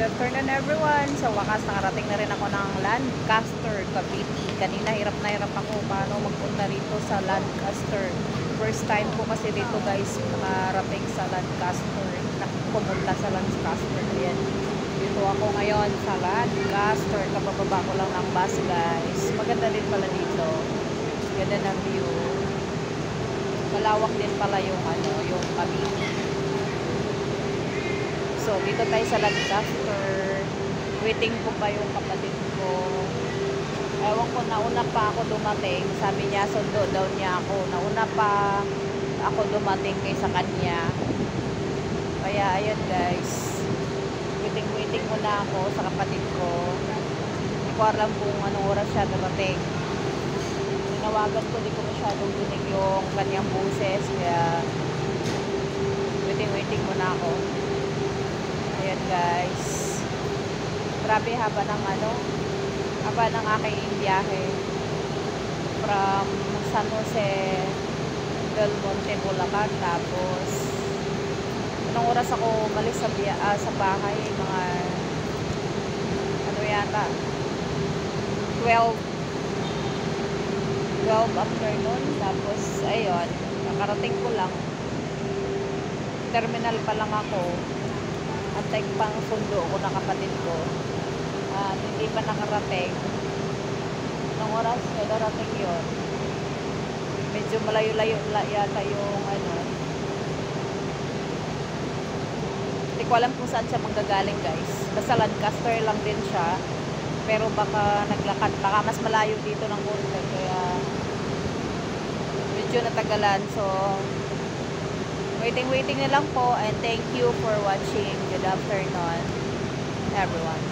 Good afternoon everyone. Sa wakas nakarating na rin ako ng Lancaster, Cavite. Kanina hirap na hirap ako paano magpunta rito sa Lancaster. First time ko kasi dito guys nakarating sa Lancaster. Pumunta sa Lancaster. Ayan. Dito ako ngayon sa Lancaster. Kapababa ko lang ng bus guys. Maganda din pala dito. Ganda ng view. Malawak din pala yung yung Cavite. So, dito tayo sa Lancaster. Waiting ko pa yung kapatid ko. Ewan ko, nauna pa ako dumating. Sabi niya, sundo daw niya ako. Nauna pa ako dumating kaysa kanya. Kaya, ayan guys. Waiting muna ako sa kapatid ko. Hindi ko alam kung anong oras siya darating. Tinawagan ko, di ko masyadong dinig yung kanyang boses. Kaya, waiting muna ako. Ayan guys. Grabe haba ng aking biyahe from San Jose del Monte, Bulacan. Tapos anong oras ako umalis sa bahay? Mga yata 12 afternoon. Tapos ayun, nakarating ko lang, terminal pa lang ako. Antay pang sundo ko na kapatid ko. Hindi pa nakarating. Anong oras na darating yun? Medyo malayo-layo yata yung Hindi ko alam kung saan siya manggagaling guys. Basta Lancaster lang din siya. Pero baka naglakad. Baka mas malayo dito ng konti. Kaya medyo natagalan. So waiting na lang po, and thank you for watching. Good afternoon everyone.